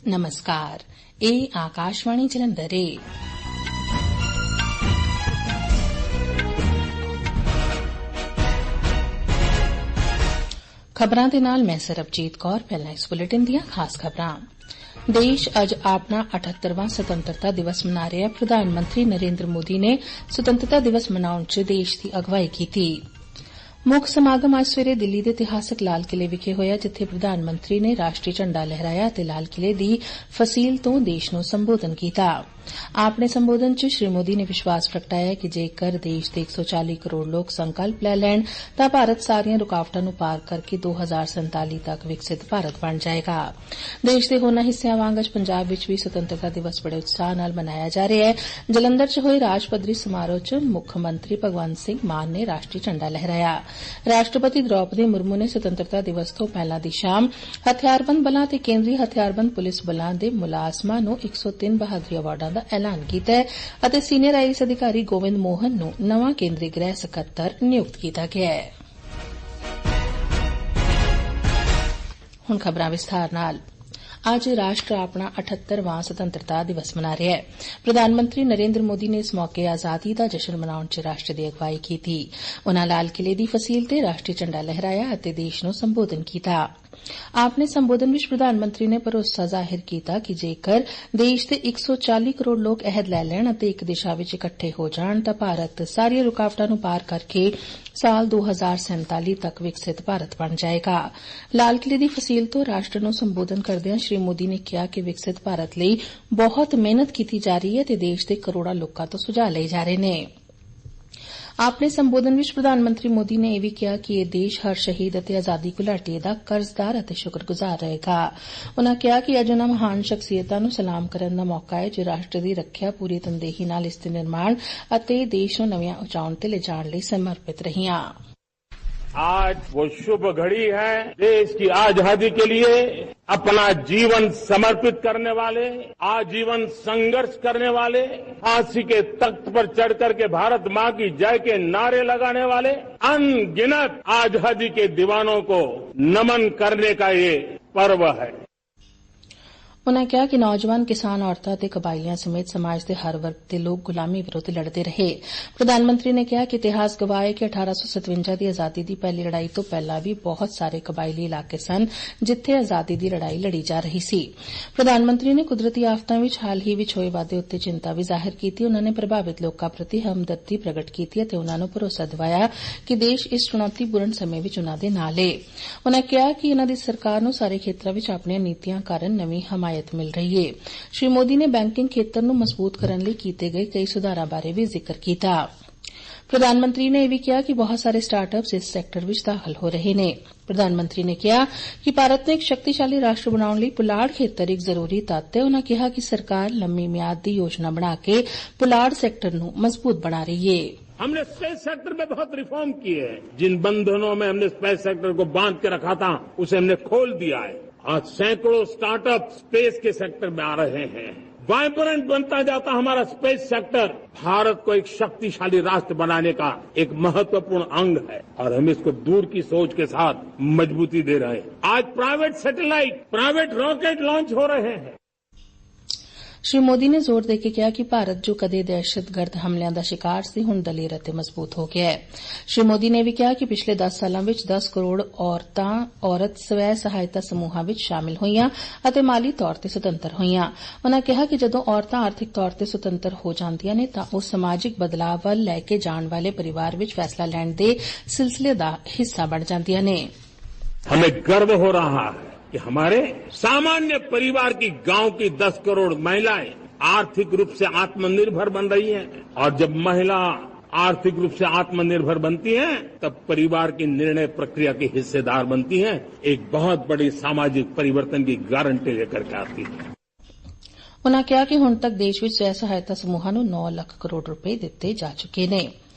नमस्कार, ਇਹ ਆਕਾਸ਼ਵਾਣੀ ਜਲੰਧਰ ਏ। ਖਬਰਾਂ ਦੇ ਨਾਲ ਮੈਂ ਸਰਬਜੀਤ ਕੌਰ। ਪਹਿਲਾਂ ਇਸ ਬੁਲੇਟਿਨ ਦੀਆਂ ਖਾਸ ਖਬਰਾਂ। ਦੇਸ਼ ਅੱਜ ਆਪਣਾ 78ਵਾਂ ਸੁਤੰਤਰਤਾ ਦਿਵਸ ਮਨਾ ਰਿਹਾ। ਪ੍ਰਧਾਨ ਮੰਤਰੀ ਨਰੇਂਦਰ ਮੋਦੀ ਨੇ ਸੁਤੰਤਰਤਾ ਦਿਵਸ ਮਨਾਉਣ ਚ ਦੇਸ਼ ਦੀ ਅਗਵਾਈ ਕੀਤੀ। ਮੁੱਖ ਸਮਾਗਮ ਅੱਜ ਸਵੇਰੇ ਦਿੱਲੀ ਦੇ ਇਤਿਹਾਸਕ ਲਾਲ ਕਿਲੇ ਵਿਖੇ ਹੋਇਆ, ਜਿੱਥੇ ਪ੍ਰਧਾਨ ਮੰਤਰੀ ਨੇ ਰਾਸ਼ਟਰੀ ਝੰਡਾ ਲਹਿਰਾਇਆ ਅਤੇ ਲਾਲ ਕਿਲੇ ਦੀ ਫਸੀਲ ਤੋਂ ਦੇਸ਼ ਨੂੰ ਸੰਬੋਧਨ ਕੀਤਾ। ਆਪਣੇ ਸੰਬੋਧਨ ਚ ਸ਼੍ਰੀ ਮੋਦੀ ਨੇ ਵਿਸ਼ਵਾਸ ਪ੍ਰਗਟਾਇਆ ਕਿ ਜੇਕਰ ਦੇਸ਼ ਦੇ 140 ਕਰੋੜ ਲੋਕ ਸੰਕਲਪ ਲੈ ਲੈਣ ਤਾਂ ਭਾਰਤ ਸਾਰੀਆਂ ਰੁਕਾਵਟਾਂ ਨੂੰ ਪਾਰ ਕਰਕੇ 2047 ਤੱਕ ਵਿਕਸਿਤ ਭਾਰਤ ਬਣ ਜਾਏਗਾ। ਦੇਸ਼ ਦੇ ਹੋਰਨਾਂ ਹਿੱਸਿਆਂ ਵਾਂਗ ਅੱਜ ਪੰਜਾਬ ਵਿੱਚ ਵੀ ਸੁਤੰਤਰਤਾ ਦਿਵਸ ਬੜੇ ਉਤਸ਼ਾਹ ਨਾਲ ਮਨਾਇਆ ਜਾ ਰਿਹਾ ਹੈ। ਜਲੰਧਰ ਚ ਹੋਏ ਰਾਜ ਪੱਧਰੀ ਸਮਾਰੋਹ ਚ ਮੁੱਖ ਮੰਤਰੀ ਭਗਵੰਤ ਸਿੰਘ ਮਾਨ ਨੇ ਰਾਸ਼ਟਰੀ ਝੰਡਾ ਲਹਿਰਾਇਆ। ਰਾਸ਼ਟਰਪਤੀ ਦ੍ਰੌਪਦੀ ਮੁਰਮੂ ਨੇ ਸੁਤੰਤਰਤਾ ਦਿਵਸ ਤੋਂ ਪਹਿਲਾਂ ਦੀ ਸ਼ਾਮ ਹਥਿਆਰਬੰਦ ਬਲਾਂ ਅਤੇ ਕੇਂਦਰੀ ਹਥਿਆਰਬੰਦ ਪੁਲਿਸ ਬਲਾਂ ਦੇ ਮੁਲਾਜ਼ਮਾਂ ਨੂੰ 103 ਬਹਾਦਰੀ ਅਵਾਰਡਾਂ ਦਾ ਐਲਾਨ ਕੀਤਾ ਹੈ ਅਤੇ ਸੀਨੀਅਰ ਆਈਏਐਸ ਅਧਿਕਾਰੀ ਗੋਵਿੰਦ ਮੋਹਨ ਨੂੰ ਨਵਾਂ ਕੇਂਦਰੀ ਗ੍ਰਹਿ ਸਕੱਤਰ ਨਿਯੁਕਤ ਕੀਤਾ ਗਿਆ ਹੈ। ਹੁਣ ਖਬਰਾਂ ਵਿਸਥਾਰ ਨਾਲ। ਅੱਜ ਰਾਸ਼ਟਰ ਆਪਣਾ 78ਵਾਂ ਸੁਤੰਤਰਤਾ ਦਿਵਸ ਮਨਾ ਰਿਹਾ ਹੈ। ਪ੍ਰਧਾਨ ਮੰਤਰੀ ਨਰੇਂਦਰ ਮੋਦੀ ਨੇ ਇਸ ਮੌਕੇ ਆਜ਼ਾਦੀ ਦਾ ਜਸ਼ਨ ਮਨਾਉਣ ਚ ਰਾਸ਼ਟਰ ਦੀ ਅਗਵਾਈ ਕੀਤੀ। ਉਨ੍ਹਾਂ ਲਾਲ ਕਿਲੇ ਦੀ ਫਸੀਲ ਤੇ ਰਾਸ਼ਟਰੀ ਝੰਡਾ ਲਹਿਰਾਇਆ ਅਤੇ ਦੇਸ਼ ਨੂੰ ਸੰਬੋਧਨ ਕੀਤਾ। ਆਪਣੇ ਸੰਬੋਧਨ ਵਿੱਚ ਪ੍ਰਧਾਨ ਮੰਤਰੀ ਨੇ ਭਰੋਸਾ ਜ਼ਾਹਿਰ ਕੀਤਾ ਕਿ ਜੇਕਰ ਦੇਸ਼ ਦੇ 140 ਕਰੋੜ ਲੋਕ ਅਹਿਦ ਲੈ ਲੈਣ ਅਤੇ ਇੱਕ ਦਿਸ਼ਾ ਵਿੱਚ ਇਕੱਠੇ ਹੋ ਜਾਣ ਤਾਂ ਭਾਰਤ ਸਾਰੀਆਂ ਰੁਕਾਵਟਾਂ ਨੂੰ ਪਾਰ ਕਰਕੇ ਸਾਲ 2047 ਤੱਕ ਵਿਕਸਿਤ ਭਾਰਤ ਬਣ ਜਾਏਗਾ। ਲਾਲ ਕਿਲੇ ਦੀ ਫਸੀਲ ਤੋਂ ਰਾਸ਼ਟਰ ਨੂੰ ਸੰਬੋਧਨ ਕਰਦਿਆਂ ਸ਼੍ਰੀ ਮੋਦੀ ਨੇ ਕਿਹਾ ਕਿ ਵਿਕਸਿਤ ਭਾਰਤ ਲਈ ਬਹੁਤ ਮਿਹਨਤ ਕੀਤੀ ਜਾ ਰਹੀ ਹੈ ਅਤੇ ਦੇਸ਼ ਦੇ ਕਰੋੜਾਂ ਲੋਕਾਂ ਤੋਂ ਸੁਝਾਅ ਲਏ ਜਾ ਰਹੇ ਨੇ। ਆਪਣੇ ਸੰਬੋਧਨ ਵਿੱਚ ਪ੍ਰਧਾਨ ਮੰਤਰੀ ਮੋਦੀ ਨੇ ਇਹ ਵੀ ਕਿਹਾ ਕਿ ਇਹ ਦੇਸ਼ ਹਰ ਸ਼ਹੀਦ ਅਤੇ ਆਜ਼ਾਦੀ ਘੁਲਾਟੀਏ ਦਾ ਕਰਜ਼ਦਾਰ ਅਤੇ ਸ਼ੁਕਰਗੁਜ਼ਾਰ ਰਹੇਗਾ। ਉਨ੍ਹਾਂ ਕਿਹਾ ਕਿ ਅੱਜ ਉਨ੍ਹਾਂ ਮਹਾਨ ਸ਼ਖਸੀਅਤਾਂ ਨੂੰ ਸਲਾਮ ਕਰਨ ਦਾ ਮੌਕਾ ਹੈ ਜੋ ਰਾਸ਼ਟਰ ਦੀ ਰੱਖਿਆ ਪੂਰੀ ਤਨਦੇਹੀ ਨਾਲ ਇਸ ਦੇ ਨਿਰਮਾਣ ਅਤੇ ਦੇਸ਼ ਨੂੰ ਨਵੀਆਂ ਉਚਾਈਆਂ ਤੇ ਲਿਜਾਣ ਲਈ ਸਮਰਪਿਤ ਰਹੀਆਂ। आज वो शुभ घड़ी है देश की आजादी के लिए अपना जीवन समर्पित करने वाले, आजीवन संघर्ष करने वाले, फांसी के तख्त पर चढ़ करके भारत मां की जय के नारे लगाने वाले अनगिनत आजादी के दीवानों को नमन करने का ये पर्व है। ਉਨ੍ਹਾਂ ਕਿਹਾ ਕਿ ਨੌਜਵਾਨ, ਕਿਸਾਨ, ਔਰਤਾਂ ਅਤੇ ਕਬਾਇਲੀਆਂ ਸਮੇਤ ਸਮਾਜ ਦੇ ਹਰ ਵਰਗ ਦੇ ਲੋਕ ਗੁਲਾਮੀ ਵਿਰੁੱਧ ਲੜਦੇ ਰਹੇ। ਪ੍ਰਧਾਨ ਮੰਤਰੀ ਨੇ ਕਿਹਾ ਕਿ ਇਤਿਹਾਸ ਗਵਾਹ ਹੈ ਕਿ 1857 ਦੀ ਆਜ਼ਾਦੀ ਦੀ ਪਹਿਲੀ ਲੜਾਈ ਤੋਂ ਪਹਿਲਾਂ ਵੀ ਬਹੁਤ ਸਾਰੇ ਕਬਾਇਲੀ ਇਲਾਕੇ ਸਨ ਜਿੱਥੇ ਆਜ਼ਾਦੀ ਦੀ ਲੜਾਈ ਲੜੀ ਜਾ ਰਹੀ ਸੀ। ਪ੍ਰਧਾਨ ਮੰਤਰੀ ਨੇ ਕੁਦਰਤੀ ਆਫ਼ਤਾਂ ਵਿੱਚ ਹਾਲ ਹੀ ਵਿੱਚ ਹੋਏ ਵਾਧੇ ਉੱਤੇ ਚਿੰਤਾ ਵੀ ਜ਼ਾਹਿਰ ਕੀਤੀ। ਉਨ੍ਹਾਂ ਨੇ ਪ੍ਰਭਾਵਿਤ ਲੋਕਾਂ ਪ੍ਰਤੀ ਹਮਦਰਦੀ ਪ੍ਰਗਟ ਕੀਤੀ ਅਤੇ ਉਨ੍ਹਾਂ ਨੂੰ ਭਰੋਸਾ ਦਿਵਾਇਆ ਕਿ ਦੇਸ਼ ਇਸ ਚੁਣੌਤੀਪੂਰਨ ਸਮੇਂ ਵਿੱਚ ਉਨ੍ਹਾਂ ਦੇ ਨਾਲ ਹੈ। ਉਨ੍ਹਾਂ ਕਿਹਾ ਕਿ ਉਨ੍ਹਾਂ ਦੀ ਸਰਕਾਰ ਨੂੰ ਸਾਰੇ ਖੇਤਰਾਂ ਵਿੱਚ ਆਪਣੀਆਂ ਨੀਤੀਆਂ ਕਾਰਨ ਨਵੀਂ ਹਮਾਇਤ ਮਿਲ ਰਹੀ ਹੈ। ਸ਼੍ਰੀ ਮੋਦੀ ਨੇ ਬੈਂਕਿੰਗ ਖੇਤਰ ਨੂੰ ਮਜ਼ਬੂਤ ਕਰਨ ਲਈ ਕੀਤੇ ਗਏ ਕਈ ਸੁਧਾਰਾਂ ਬਾਰੇ ਵੀ ਜ਼ਿਕਰ ਕੀਤਾ। ਪ੍ਰਧਾਨ ਮੰਤਰੀ ਨੇ ਇਹ ਵੀ ਕਿਹਾ ਕਿ ਬਹੁਤ ਸਾਰੇ ਸਟਾਰਟ-ਅਪਸ ਇਸ ਸੈਕਟਰ ਵਿੱਚ ਦਾਖਲ ਹੋ ਰਹੇ ਨੇ। ਪ੍ਰਧਾਨ ਮੰਤਰੀ ਨੇ ਕਿਹਾ ਕਿ ਭਾਰਤ ਨੂੰ ਇੱਕ ਸ਼ਕਤੀਸ਼ਾਲੀ ਰਾਸ਼ਟਰ ਬਣਾਉਣ ਲਈ ਪੁਲਾੜ ਖੇਤਰ ਇੱਕ ਜ਼ਰੂਰੀ ਤੱਤ ਹੈ। ਉਨ੍ਹਾਂ ਕਿਹਾ ਕਿ ਸਰਕਾਰ ਲੰਮੀ ਮਿਆਦ ਦੀ ਯੋਜਨਾ ਬਣਾ ਕੇ ਪੁਲਾੜ ਸੈਕਟਰ ਨੂੰ ਮਜ਼ਬੂਤ ਬਣਾ ਰਹੀ ਹੈ। हमने स्पेस सेक्टर में बहुत रिफॉर्म किए हैं। जिन बंधनों में हमने स्पेस सेक्टर को बांध के रखा था उसे हमने खोल दिया है। आज सैकड़ों स्टार्टअप स्पेस के सेक्टर में आ रहे हैं। वाइब्रेंट बनता जाता हमारा स्पेस सेक्टर भारत को एक शक्तिशाली राष्ट्र बनाने का एक महत्वपूर्ण अंग है और हम इसको दूर की सोच के साथ मजबूती दे रहे हैं। आज private satellite, private rocket launch हो रहे हैं। ਸ਼੍ਰੀ ਮੋਦੀ ਨੇ ਜ਼ੋਰ ਦੇ ਕੇ ਕਿਹਾ ਕਿ ਭਾਰਤ ਜੋ ਕਦੇ ਦਹਿਸ਼ਤਗਰਦ ਹਮਲਿਆਂ ਦਾ ਸ਼ਿਕਾਰ ਸੀ ਹੁਣ ਦਲੇਰ ਅਤੇ ਮਜ਼ਬੂਤ ਹੋ ਗਿਆ ਹੈ। ਸ਼੍ਰੀ ਮੋਦੀ ਨੇ ਵੀ ਕਿਹਾ ਕਿ ਪਿਛਲੇ 10 ਸਾਲਾਂ ਵਿੱਚ 10 ਕਰੋੜ ਔਰਤ ਸਵੈ ਸਹਾਇਤਾ ਸਮੂਹਾਂ ਵਿੱਚ ਸ਼ਾਮਿਲ ਹੋਈਆਂ ਅਤੇ ਮਾਲੀ ਤੌਰ ਤੇ ਸੁਤੰਤਰ ਹੋਈਆਂ। ਉਨ੍ਹਾਂ ਕਿਹਾ ਕਿ ਜਦੋਂ ਔਰਤਾਂ ਆਰਥਿਕ ਤੌਰ ਤੇ ਸੁਤੰਤਰ ਹੋ ਜਾਂਦੀਆਂ ਨੇ ਤਾਂ ਉਹ ਸਮਾਜਿਕ ਬਦਲਾਅ ਵੱਲ ਲੈ ਕੇ ਜਾਣ ਵਾਲੇ ਪਰਿਵਾਰ ਵਿੱਚ ਫੈਸਲਾ ਲੈਣ ਦੇ ਸਿਲਸਿਲੇ ਦਾ ਹਿੱਸਾ ਬਣ ਜਾਂਦੀਆਂ ਨੇ। हमें गर्व हो रहा है कि हमारे सामान्य परिवार की गांव की 10 करोड़ महिलाएं आर्थिक रूप से आत्मनिर्भर बन रही हैं और जब महिला आर्थिक रूप से आत्मनिर्भर बनती हैं तब परिवार की निर्णय प्रक्रिया की हिस्सेदार बनती हैं, एक बहुत बड़ी सामाजिक परिवर्तन की गारंटी लेकर के आती है। उन्होंने कहा कि हुण तक देश में स्वय सहायता समूहों को 9 लाख करोड़ रुपए दिते जा चुके हैं।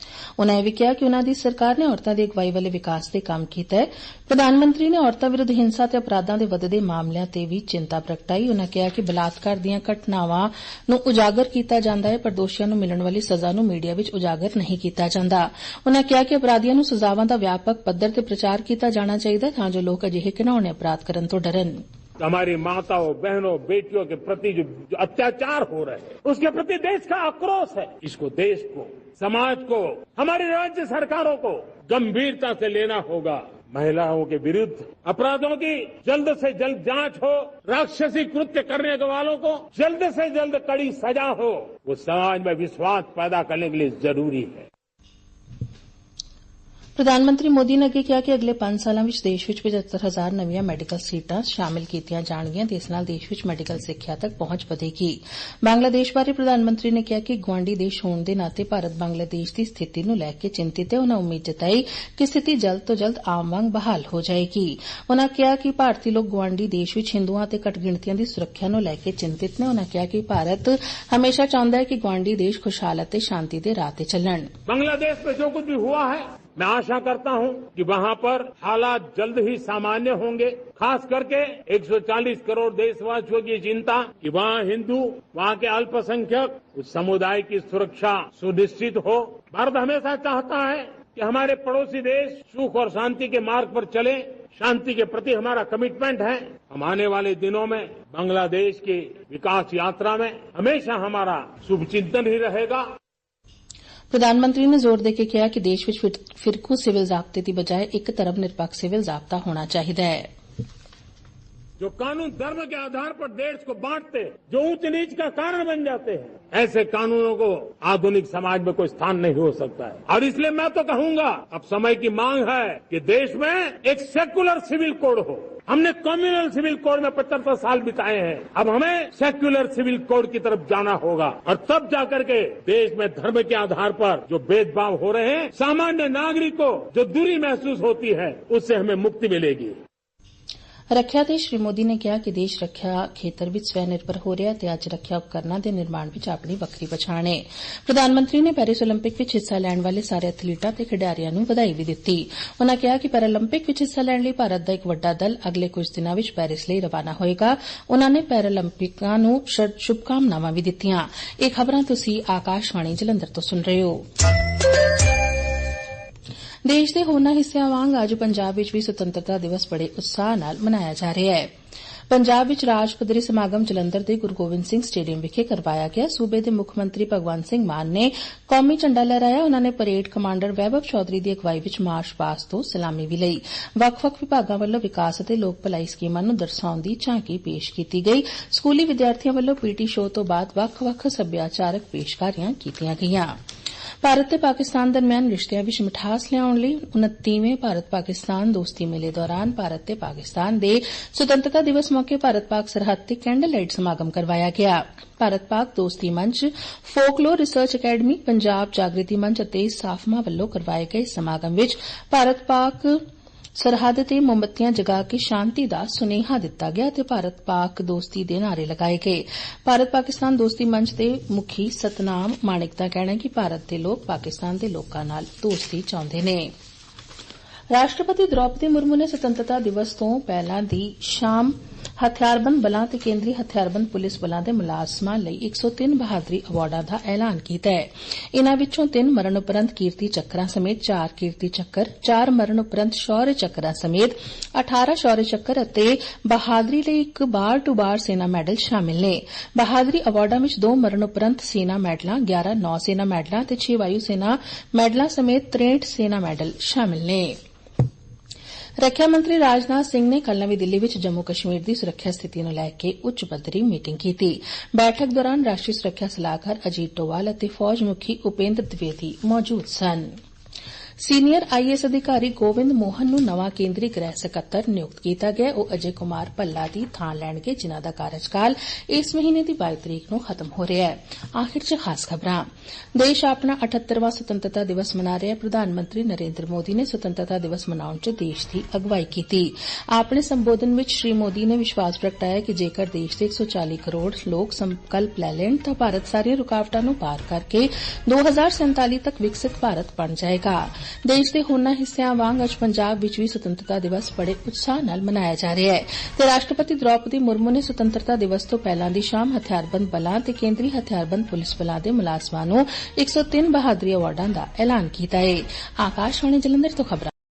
उन्होंने भी कहा कि उन्होंने सरकार ने औरतों की अगवाई वाले विकास से काम किया है। प्रधानमंत्री ने औरतों विरुद्ध हिंसा ते अपराधों के वधदे मामलों ते भी चिंता प्रगटाई। उन्होंने कहा कि बलात्कार दीयां घटनावां नूं उजागर किया जाता है पर दोषियों नूं मिलण वाली सज़ा नूं मीडिया विच उजागर नहीं किया जाता। उन्होंने कहा कि अपराधियों नूं सज़ावां दा व्यापक पद्धर ते प्रचार किया जाना चाहिए तां जो लोग अजिहे घिनौणे अपराध करन तों डरन। हमारी माताओं, बहनों, बेटियों के प्रति जो अत्याचार हो रहे हैं, उसके प्रति देश का आक्रोश है। इसको देश को, समाज को, हमारी राज्य सरकारों को गंभीरता से लेना होगा। महिलाओं के विरुद्ध अपराधों की जल्द से जल्द जांच हो, राक्षसी कृत्य करने वालों को जल्द से जल्द कड़ी सजा हो, वो समाज में विश्वास पैदा करने के लिए जरूरी है। प्रधानमंत्री मोदी ने कहा कि अगले 5 सालों में देश में 75,000 नवीं मैडिकल सीटां शामिल कीतियां जाणगियां ते इस नाल देश में मैडिकल सिक्ख्या तक पहुंच वधेगी। बांग्लादेश बारे प्रधानमंत्री ने कहा कि गुआंढी देश होने के नाते भारत बांग्लादेश की स्थिति नूं लैके चिंतित है। उन्होंने उम्मीद जताई कि स्थिति जल्द तो जल्द आम वांग बहाल हो जाएगी। उन्होंने कहा कि भारतीय लोग गुआंढी देश में हिंदुओं ते घट गिणतियों की सुरक्षा नूं लैके चिंतित ने। उन्होंने कहा कि भारत हमेशा चाहता है कि गुआंढी देश खुशहाल और शांति के राह ते चलन। बांग्लादेश में जो कुछ भी हुआ है, मैं आशा करता हूं कि वहां पर हालात जल्द ही सामान्य होंगे। खास करके 140 करोड़ देशवासियों की चिंता कि वहां हिंदू, वहां के अल्पसंख्यक, उस समुदाय की सुरक्षा सुनिश्चित हो। भारत हमेशा चाहता है कि हमारे पड़ोसी देश सुख और शांति के मार्ग पर चले। शांति के प्रति हमारा कमिटमेंट है। हम आने वाले दिनों में बांग्लादेश की विकास यात्रा में हमेशा हमारा शुभचिंतन ही रहेगा। प्रधानमंत्री ने जोर देकर कहा कि देश में फिरकू सिविल जाब्ते की बजाय एक तरफ निरपक्ष सिविल जाब्ता होना चाहिए है। जो कानून धर्म के आधार पर देश को बांटते, जो ऊंच नीच का कारण बन जाते हैं, ऐसे कानूनों को आधुनिक समाज में कोई स्थान नहीं हो सकता है। और इसलिए मैं तो कहूंगा, अब समय की मांग है कि देश में एक सेकुलर सिविल कोड हो। हमने कम्युनल सिविल कोड में 75 साल बिताए हैं। अब हमें सेक्युलर सिविल कोड की तरफ जाना होगा और तब जाकर के देश में धर्म के आधार पर जो भेदभाव हो रहे हैं, सामान्य नागरिक को जो दूरी महसूस होती है, उससे हमें मुक्ति मिलेगी। रक्षा ते श्री मोदी ने कहा कि देश रक्षा खेतर विच स्वनिर्भर हो रहा है अज रक्षा उपकरणों के निर्माण विच अपनी वक्री पछाण है। प्रधानमंत्री ने पेरिस ओलंपिक विच हिस्सा लैण वाले सारे एथलीटां ते खिडारियां नूं बधाई भी दित्ती। उन्होंने कहा कि पैरालंपिक विच हिस्सा लैण लई भारत दा एक वड्डा दल अगले कुछ दिनां विच पेरिस लई रवाना होएगा। उन्होंने पैरालंपिकां नूं शुभकामनावां भी दित्तियां। ये खबरां तुसीं आकाशवाणी जलंधर तो सुन रहे हो। देश के होरनां हिस्सिਆਂ वांग अज पंजाब विच भी सुतंत्रता दिवस बड़े उत्साह नाल मनाया जा रहा है। पंजाब विच राज पद्धरी समागम जलंधर के गुरु गोबिंद सिंह स्टेडियम विखे करवाया गया। सूबे के मुख मंत्री भगवंत सिंह मान ने कौमी झंडा लहराया। उन्होंने परेड कमांडर वैभव चौधरी की अगवाई विच मार्च पास्ट तो सलामी भी लई। वख-वख विभागां वल्लों विकास ਅਤੇ लोक भलाई स्कीमां नूं दर्शाउण दी झांकी पेश की गई। स्कूली विद्यार्थियों वल्लों पीटी शो तो बाद वख-वख सभ्याचारक पेशकारियां कीतियां गईयां। भारत ते पाकिस्तान दरमियान रिश्तियां विच मिठास लियाउण लई 29वें भारत पाकिस्तान दोस्ती मेले दौरान भारत ते पाकिस्तान दे सुतंत्रता दिवस मौके भारत पाक सरहद ते कैंडल लाइट समागम करवाया गया। भारत पाक दोस्ती मंच, फोकलोर रिसर्च अकैडमी, पंजाब जागृति मंच अते साफमा वल्लों करवाए गए समागम विच भारत पाक सरहद ते मोमबत्तियां जगा के शांति का सुनेहा दिता गया ते भारत पाक दोस्ती दे नारे लगाए गए। भारत पाकिस्तान दोस्ती मंच के मुखी सतनाम माणिक का कहना है कि भारत के लोग पाकिस्तान के लोगों नाल दोस्ती चाहते हैं। राष्ट्रपति द्रौपदी मुर्मू ने सुतंत्रता दिवस तो पहला दी शाम हथियारबंद बलां ते केंद्री हथियारबंद पुलिस बलां दे मुलाजमां लई 103 बहादरी अवार्डां दा ऐलान कीता है। इन्हां विचों 3 मरणोपरंत कीर्ति चक्करां समेत 4 कीर्ति चक्कर, 4 मरणोपरंत शौर्य चक्करां समेत 18 शौर्य चक्कर अते बहादरी लई एक बार टू बार सेना मैडल शामिल ने। बहादरी अवार्डां विच 2 मरणोपरंत सेना मैडलां, 11 नौसेना मैडलां ते 6 वायु सेना मैडलां समेत 63 सेना मैडल शामिल ने। रक्षा मंत्री राजनाथ सिंह ने कल नवी दिल्ली विच जम्मू कश्मीर की सुरक्षा स्थिति नूं लैके उच्च पद्धरी मीटिंग की। बैठक दौरान राष्ट्रीय सुरक्षा सलाहकार अजीत डोवाल अते फौज मुखी उपेंद्र द्विवेदी मौजूद सन। सीनियर आईएएस अधिकारी गोविंद मोहन नूं नवां केंद्रीय गृह सकत्तर नियुक्त किया गया। वह अजय कुमार भल्ला की थां लैणगे, जिन्हां दा कार्यकाल इस महीने की 22 तरीक नूं खत्म हो रहा है। आखिर च खास खबरां। देश अपना 78वां सुतंत्रता दिवस मना रहा है। प्रधानमंत्री नरेंद्र मोदी ने सुतंत्रता दिवस मनाउण च देश की अगवाई की। अपने संबोधन में श्री मोदी ने विश्वास प्रगटाया कि जेकर देश के 140 करोड़ लोग संकल्प लै लैण तां भारत सारियां रुकावटां नूं पार करके 2047 तक विकसित भारत बन जाएगा। देश के होरनां हिस्सिਆਂ वांग अज पंजाब विच भी सुतंत्रता दिवस बड़े उत्साह नाल मनाया जा रहा है ते राष्ट्रपति द्रौपदी मुर्मू ने सुतंत्रता दिवस तो पहलां दी शाम हथियारबंद बलां ते केंद्री हथियारबंद पुलिस बलां दे मुलाजमां नूं 103 बहादरी अवार्डां दा ऐलान कीता है। आकाशवाणी जलंधर तो खबरां